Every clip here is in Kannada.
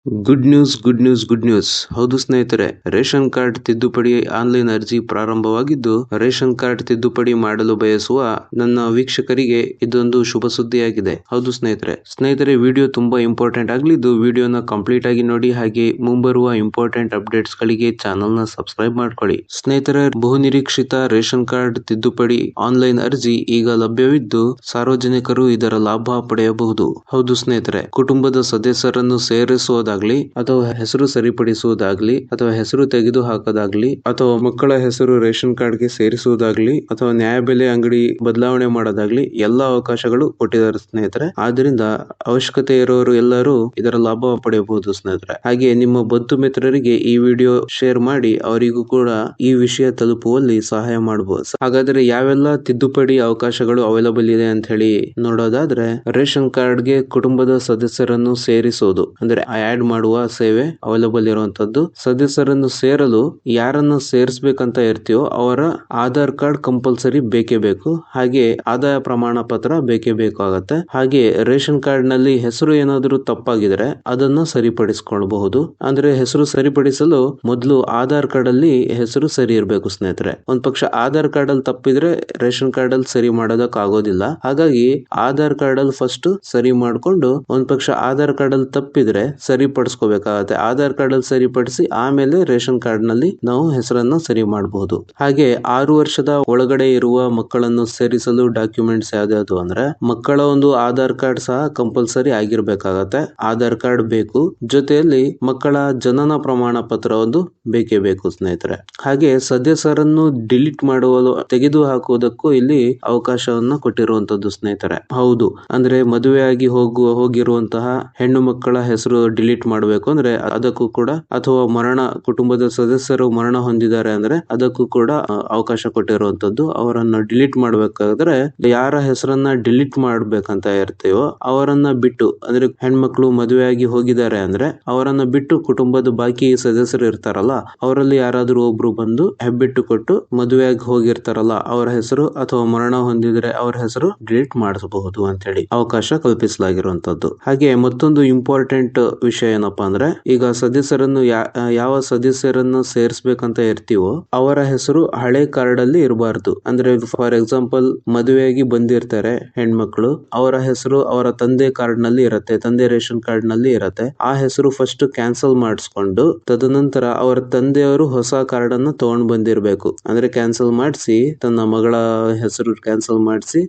Good news. ಹೌದು ಸ್ನೇಹಿತರೆ, ರೇಷನ್ ಕಾರ್ಡ್ ತಿದ್ದುಪಡಿ ಆನ್ಲೈನ್ ಅರ್ಜಿ ಪ್ರಾರಂಭವಾಗಿದ್ದು, ರೇಷನ್ ಕಾರ್ಡ್ ತಿದ್ದುಪಡಿ ಮಾಡಲು ಬಯಸುವ ನನ್ನ ವೀಕ್ಷಕರಿಗೆ ಇದೊಂದು ಶುಭ ಸುದ್ದಿಯಾಗಿದೆ. ಹೌದು ಸ್ನೇಹಿತರೆ, ವಿಡಿಯೋ ತುಂಬಾ ಇಂಪಾರ್ಟೆಂಟ್ ಆಗಲಿದ್ದು, ವಿಡಿಯೋನ ಕಂಪ್ಲೀಟ್ ಆಗಿ ನೋಡಿ. ಹಾಗೆ ಮುಂಬರುವ ಇಂಪಾರ್ಟೆಂಟ್ ಅಪ್ಡೇಟ್ಸ್ ಗಳಿಗೆ ಚಾನಲ್ ನ ಸಬ್ಸ್ಕ್ರೈಬ್ ಮಾಡ್ಕೊಳ್ಳಿ. ಸ್ನೇಹಿತರೆ, ಬಹುನಿರೀಕ್ಷಿತ ರೇಷನ್ ಕಾರ್ಡ್ ತಿದ್ದುಪಡಿ ಆನ್ಲೈನ್ ಅರ್ಜಿ ಈಗ ಲಭ್ಯವಿದ್ದು, ಸಾರ್ವಜನಿಕರು ಇದರ ಲಾಭ ಪಡೆಯಬಹುದು. ಹೌದು ಸ್ನೇಹಿತರೆ, ಕುಟುಂಬದ ಸದಸ್ಯರನ್ನು ಸೇರಿಸುವುದಾಗ್ಲಿ ಅಥವಾ ಹೆಸರು ಸರಿಪಡಿಸುವುದಾಗ್ಲಿ ಅಥವಾ ಹೆಸರು ತೆಗೆದು ಹಾಕೋದಾಗ್ಲಿ ಅಥವಾ ಮಕ್ಕಳ ಹೆಸರು ರೇಷನ್ ಕಾರ್ಡ್ ಗೆ ಸೇರಿಸುವುದಾಗ್ಲಿ ಅಥವಾ ನ್ಯಾಯಬೆಲೆ ಅಂಗಡಿ ಬದಲಾವಣೆ ಮಾಡೋದಾಗ್ಲಿ ಎಲ್ಲಾ ಅವಕಾಶಗಳು ಕೊಟ್ಟಿದ್ದಾರೆ ಸ್ನೇಹಿತರೆ. ಆದ್ರಿಂದ ಅವಶ್ಯಕತೆ ಇರೋರು ಎಲ್ಲರೂ ಇದರ ಲಾಭ ಪಡೆಯಬಹುದು ಸ್ನೇಹಿತರೆ. ಹಾಗೆ ನಿಮ್ಮ ಬಂಧು ಮಿತ್ರರಿಗೆ ಈ ವಿಡಿಯೋ ಶೇರ್ ಮಾಡಿ ಅವರಿಗೂ ಕೂಡ ಈ ವಿಷಯ ತಲುಪುವಲ್ಲಿ ಸಹಾಯ ಮಾಡಬಹುದು. ಹಾಗಾದ್ರೆ ಯಾವೆಲ್ಲ ತಿದ್ದುಪಡಿ ಅವಕಾಶಗಳು ಅವೈಲಬಲ್ ಇದೆ ಅಂತ ಹೇಳಿ ನೋಡೋದಾದ್ರೆ, ರೇಷನ್ ಕಾರ್ಡ್ ಗೆ ಕುಟುಂಬದ ಸದಸ್ಯರನ್ನು ಸೇರಿಸೋದು ಅಂದ್ರೆ ಆಡ್ ಮಾಡುವ ಸೇವೆ ಅವೈಲಬಲ್ ಇರುವಂತದ್ದು. ಸದಸ್ಯರನ್ನು ಸೇರಲು ಯಾರನ್ನ ಸೇರಿಸಬೇಕಂತ ಇರ್ತೀವೋ ಅವರ ಆಧಾರ್ ಕಾರ್ಡ್ ಕಂಪಲ್ಸರಿ ಬೇಕೇ ಬೇಕು. ಹಾಗೆ ಆದಾಯ ಪ್ರಮಾಣ ಪತ್ರ ಬೇಕೇ ಬೇಕಾಗತ್ತೆ. ಹಾಗೆ ರೇಷನ್ ಕಾರ್ಡ್ ನಲ್ಲಿ ಹೆಸರು ಏನಾದರೂ ತಪ್ಪಾಗಿದ್ರೆ ಅದನ್ನ ಸರಿಪಡಿಸಿಕೊಳ್ಳಬಹುದು. ಅಂದ್ರೆ ಹೆಸರು ಸರಿಪಡಿಸಲು ಮೊದಲು ಆಧಾರ್ ಕಾರ್ಡ್ ಅಲ್ಲಿ ಹೆಸರು ಸರಿ ಇರಬೇಕು ಸ್ನೇಹಿತರೆ. ಒಂದ್ ಪಕ್ಷ ಆಧಾರ್ ಕಾರ್ಡ್ ಅಲ್ಲಿ ತಪ್ಪಿದ್ರೆ ರೇಷನ್ ಕಾರ್ಡ್ ಅಲ್ಲಿ ಸರಿ ಮಾಡೋದಕ್ ಆಗೋದಿಲ್ಲ. ಹಾಗಾಗಿ ಆಧಾರ್ ಕಾರ್ಡ್ ಅಲ್ಲಿ ಫಸ್ಟ್ ಸರಿ ಮಾಡ್ಕೊಂಡು, ಒಂದ್ ಪಕ್ಷ ಆಧಾರ್ ಕಾರ್ಡ್ ಅಲ್ಲಿ ತಪ್ಪಿದ್ರೆ ಸರಿಪಡಿಸ್ಕೋಬೇಕಾಗತ್ತೆ. ಆಧಾರ್ ಕಾರ್ಡ್ ಅಲ್ಲಿ ಸರಿಪಡಿಸಿ ಆಮೇಲೆ ರೇಷನ್ ಕಾರ್ಡ್ ನಲ್ಲಿ ನಾವು ಹೆಸರನ್ನ ಸರಿ ಮಾಡಬಹುದು. ಹಾಗೆ 6 ವರ್ಷದ ಒಳಗಡೆ ಇರುವ ಮಕ್ಕಳನ್ನು ಸೇರಿಸಲು ಡಾಕ್ಯುಮೆಂಟ್ಸ್ ಯಾವ್ದು ಅಂದ್ರೆ, ಮಕ್ಕಳ ಒಂದು ಆಧಾರ್ ಕಾರ್ಡ್ ಸಹ ಕಂಪಲ್ಸರಿ ಆಗಿರ್ಬೇಕಾಗತ್ತೆ. ಆಧಾರ್ ಕಾರ್ಡ್ ಬೇಕು, ಜೊತೆಯಲ್ಲಿ ಮಕ್ಕಳ ಜನನ ಪ್ರಮಾಣ ಪತ್ರ ಒಂದು ಬೇಕೇ ಬೇಕು ಸ್ನೇಹಿತರೆ. ಹಾಗೆ ಸದಸ್ಯರನ್ನು ಡಿಲೀಟ್ ಮಾಡುವ ತೆಗೆದು ಹಾಕುವುದಕ್ಕೂ ಇಲ್ಲಿ ಅವಕಾಶವನ್ನ ಕೊಟ್ಟಿರುವಂತದ್ದು ಸ್ನೇಹಿತರೆ. ಹೌದು, ಅಂದ್ರೆ ಮದುವೆಯಾಗಿ ಹೋಗಿರುವಂತಹ ಹೆಣ್ಣು ಮಕ್ಕಳ ಹೆಸರು ಡಿಲೀಟ್ ಮಾಡಬೇಕು ಅಂದ್ರೆ ಅದಕ್ಕೂ ಕೂಡ, ಅಥವಾ ಕುಟುಂಬದ ಸದಸ್ಯರು ಮರಣ ಹೊಂದಿದ್ದಾರೆ ಅಂದ್ರೆ ಅದಕ್ಕೂ ಕೂಡ ಅವಕಾಶ ಕೊಟ್ಟಿರುವಂತದ್ದು. ಅವರನ್ನ ಡಿಲೀಟ್ ಮಾಡ್ಬೇಕಾದ್ರೆ ಯಾರ ಹೆಸರನ್ನ ಡಿಲೀಟ್ ಮಾಡ್ಬೇಕಂತ ಇರ್ತೀವೋ ಅವರನ್ನ ಬಿಟ್ಟು, ಅಂದ್ರೆ ಹೆಣ್ಮಕ್ಳು ಮದುವೆಯಾಗಿ ಹೋಗಿದ್ದಾರೆ ಅಂದ್ರೆ ಅವರನ್ನ ಬಿಟ್ಟು ಕುಟುಂಬದ ಬಾಕಿ ಸದಸ್ಯರು ಇರ್ತಾರಲ್ಲ ಅವರಲ್ಲಿ ಯಾರಾದ್ರೂ ಒಬ್ರು ಬಂದು ಹೆಬ್ಬಿಟ್ಟು ಕೊಟ್ಟು ಮದುವೆಯಾಗಿ ಹೋಗಿರ್ತಾರಲ್ಲ ಅವರ ಹೆಸರು ಅಥವಾ ಮರಣ ಹೊಂದಿದ್ರೆ ಅವರ ಹೆಸರು ಡಿಲೀಟ್ ಮಾಡಿಸಬಹುದು ಅಂತ ಹೇಳಿ ಅವಕಾಶ ಕಲ್ಪಿಸಲಾಗಿರುವಂತದ್ದು. ಹಾಗೆ ಮತ್ತೊಂದು ಇಂಪಾರ್ಟೆಂಟ್ ವಿಷಯ ಏನಪ್ಪಾ ಅಂದ್ರೆ, ಈಗ ಸದಸ್ಯರನ್ನು ಯಾವ ಸದಸ್ಯರನ್ನು ಸೇರಿಸಬೇಕಂತ ಇರ್ತೀವೋ ಅವರ ಹೆಸರು ಹಳೆ ಕಾರ್ಡ್ ಅಲ್ಲಿ ಇರಬಾರ್ದು. ಅಂದ್ರೆ ಫಾರ್ ಎಕ್ಸಾಂಪಲ್ ಮದುವೆಯಾಗಿ ಬಂದಿರ್ತಾರೆ ಹೆಣ್ಮಕ್ಳು, ಅವರ ಹೆಸರು ಅವರ ತಂದೆ ಕಾರ್ಡ್ ನಲ್ಲಿ ಇರತ್ತೆ, ತಂದೆ ರೇಷನ್ ಕಾರ್ಡ್ ನಲ್ಲಿ ಇರತ್ತೆ. ಆ ಹೆಸರು ಫಸ್ಟ್ ಕ್ಯಾನ್ಸಲ್ ಮಾಡಿಸ್ಕೊಂಡು ತದನಂತರ ಅವರ ತಂದೆಯವರು ಹೊಸ ಕಾರ್ಡ್ ಅನ್ನ ತಗೊಂಡ್ ಬಂದಿರ್ಬೇಕು. ಅಂದ್ರೆ ಕ್ಯಾನ್ಸಲ್ ಮಾಡಿಸಿ ತನ್ನ ಮಗಳ ಹೆಸರು ಕ್ಯಾನ್ಸಲ್ ಮಾಡಿಸಿ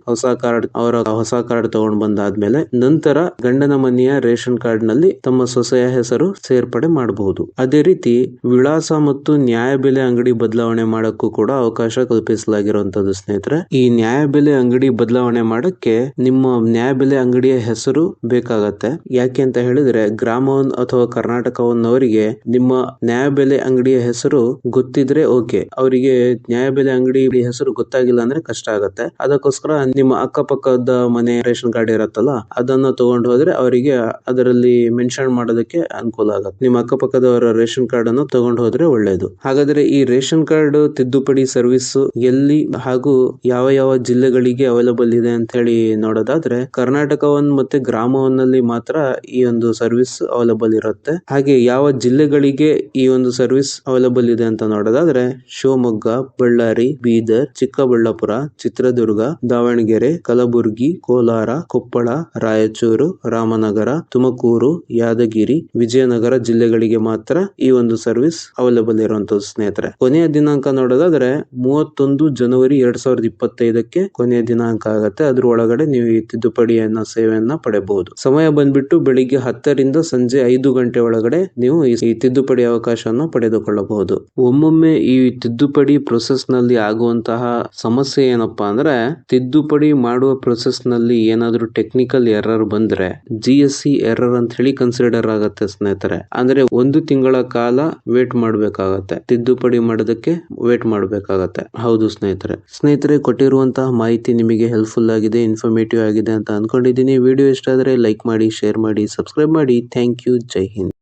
ಅವರ ಹೊಸ ಕಾರ್ಡ್ ತಗೊಂಡ್ ಬಂದಾದ್ಮೇಲೆ ನಂತರ ಗಂಡನ ಮನೆಯ ರೇಷನ್ ಕಾರ್ಡ್ ನಲ್ಲಿ ತಮ್ಮ ಸೊಸೆಯ ಹೆಸರು ಸೇರ್ಪಡೆ ಮಾಡಬಹುದು. ಅದೇ ರೀತಿ ವಿಳಾಸ ಮತ್ತು ನ್ಯಾಯಬೆಲೆ ಅಂಗಡಿ ಬದಲಾವಣೆ ಮಾಡಕ್ಕೂ ಕೂಡ ಅವಕಾಶ ಕಲ್ಪಿಸಲಾಗಿರುವಂತದ್ದು ಸ್ನೇಹಿತರೆ. ಈ ನ್ಯಾಯಬೆಲೆ ಅಂಗಡಿ ಬದಲಾವಣೆ ಮಾಡಕ್ಕೆ ನಿಮ್ಮ ನ್ಯಾಯಬೆಲೆ ಅಂಗಡಿಯ ಹೆಸರು ಬೇಕಾಗತ್ತೆ. ಯಾಕೆ ಅಂತ ಹೇಳಿದ್ರೆ, ಗ್ರಾಮ ಅಥವಾ ಕರ್ನಾಟಕ ಅವರಿಗೆ ನಿಮ್ಮ ನ್ಯಾಯಬೆಲೆ ಅಂಗಡಿಯ ಹೆಸರು ಗೊತ್ತಿದ್ರೆ ಓಕೆ, ಅವರಿಗೆ ನ್ಯಾಯಬೆಲೆ ಅಂಗಡಿ ಹೆಸರು ಗೊತ್ತಾಗಿಲ್ಲ ಅಂದ್ರೆ ಕಷ್ಟ ಆಗತ್ತೆ. ಅದಕ್ಕೋಸ್ಕರ ನಿಮ್ಮ ಅಕ್ಕಪಕ್ಕದ ಮನೆ ರೇಷನ್ ಕಾರ್ಡ್ ಇರತ್ತಲ್ಲ ಅದನ್ನ ತಗೊಂಡು ಹೋದ್ರೆ ಅವರಿಗೆ ಅದರಲ್ಲಿ ಮೆನ್ಷನ್ ಮಾಡೋದಕ್ಕೆ ಅನುಕೂಲ ಆಗುತ್ತೆ. ನಿಮ್ಮ ಅಕ್ಕಪಕ್ಕದವರ ರೇಷನ್ ಕಾರ್ಡ್ ಅನ್ನು ತಗೊಂಡು ಹೋದ್ರೆ ಒಳ್ಳೇದು. ಹಾಗಾದ್ರೆ ಈ ರೇಷನ್ ಕಾರ್ಡ್ ತಿದ್ದುಪಡಿ ಸರ್ವಿಸ್ ಎಲ್ಲಿ ಹಾಗೂ ಯಾವ ಯಾವ ಜಿಲ್ಲೆಗಳಿಗೆ ಅವೈಲಬಲ್ ಇದೆ ಅಂತ ಹೇಳಿ ನೋಡೋದಾದ್ರೆ, ಕರ್ನಾಟಕ ಮತ್ತೆ ಗ್ರಾಮವನ್ನಲ್ಲಿ ಮಾತ್ರ ಈ ಒಂದು ಸರ್ವಿಸ್ ಅವೈಲಬಲ್ ಇರುತ್ತೆ. ಹಾಗೆ ಯಾವ ಜಿಲ್ಲೆಗಳಿಗೆ ಈ ಒಂದು ಸರ್ವಿಸ್ ಅವೈಲಬಲ್ ಇದೆ ಅಂತ ನೋಡೋದಾದ್ರೆ, ಶಿವಮೊಗ್ಗ, ಬಳ್ಳಾರಿ, ಬೀದರ್, ಚಿಕ್ಕಬಳ್ಳಾಪುರ, ಚಿತ್ರದುರ್ಗ, ದಾವಣಗೆರೆ, ಕಲಬುರಗಿ, ಕೋಲಾರ, ಕೊಪ್ಪಳ, ರಾಯಚೂರು, ರಾಮನಗರ, ತುಮಕೂರು, ಯಾದಗಿರಿ, ವಿಜಯನಗರ ಜಿಲ್ಲೆಗಳಿಗೆ ಮಾತ್ರ ಈ ಒಂದು ಸರ್ವಿಸ್ ಅವೈಲಬಲ್ ಇರುವಂತದ್ದು ಸ್ನೇಹಿತರೆ. ಕೊನೆಯ ದಿನಾಂಕ ನೋಡೋದಾದ್ರೆ 31 ಜನವರಿ 2025 ಕೊನೆಯ ದಿನಾಂಕ ಆಗತ್ತೆ. ಅದ್ರ ಒಳಗಡೆ ನೀವು ಈ ತಿದ್ದುಪಡಿಯನ್ನ ಸೇವೆಯನ್ನ ಪಡೆಯಬಹುದು. ಸಮಯ ಬಂದ್ಬಿಟ್ಟು ಬೆಳಿಗ್ಗೆ 10 ರಿಂದ ಸಂಜೆ 5 ಗಂಟೆ ಒಳಗಡೆ ನೀವು ಈ ತಿದ್ದುಪಡಿ ಅವಕಾಶವನ್ನು ಪಡೆದುಕೊಳ್ಳಬಹುದು. ಒಮ್ಮೊಮ್ಮೆ ಈ ತಿದ್ದುಪಡಿ ಪ್ರೊಸೆಸ್ ನಲ್ಲಿ ಆಗುವಂತಹ ಸಮಸ್ಯೆ ಏನಪ್ಪಾ ಅಂದ್ರೆ, ತಿದ್ದುಪಡಿ ಮಾಡುವ ಪ್ರೊಸೆಸ್ ನಲ್ಲಿ ಏನಾದ್ರೂ ಟೆಕ್ನಿಕಲ್ ಎರರ್ ಬಂದ್ರೆ GSC ಎರರ್ ಅಂತ ಹೇಳಿ ಕನ್ಸಿಡರ್ ಆಗತ್ತೆ ಸ್ನೇಹಿತರೆ. ಅಂದ್ರೆ 1 ತಿಂಗಳ ಕಾಲ ವೇಟ್ ಮಾಡ್ಬೇಕಾಗತ್ತೆ, ತಿದ್ದುಪಡಿ ಮಾಡೋದಕ್ಕೆ ವೇಟ್ ಮಾಡ್ಬೇಕಾಗತ್ತೆ. ಹೌದು ಸ್ನೇಹಿತರೆ, ಕೊಟ್ಟಿರುವಂತಹ ಮಾಹಿತಿ ನಿಮಗೆ ಹೆಲ್ಪ್ಫುಲ್ ಆಗಿದೆ, ಇನ್ಫಾರ್ಮೇಟಿವ್ ಆಗಿದೆ ಅಂತ ಅನ್ಕೊಂಡಿದ್ದೀನಿ. ವಿಡಿಯೋ ಇಷ್ಟ ಆದ್ರೆ ಲೈಕ್ ಮಾಡಿ, ಶೇರ್ ಮಾಡಿ, ಸಬ್ಸ್ಕ್ರೈಬ್ ಮಾಡಿ. Thank you. ಜೈ ಹಿಂದ್.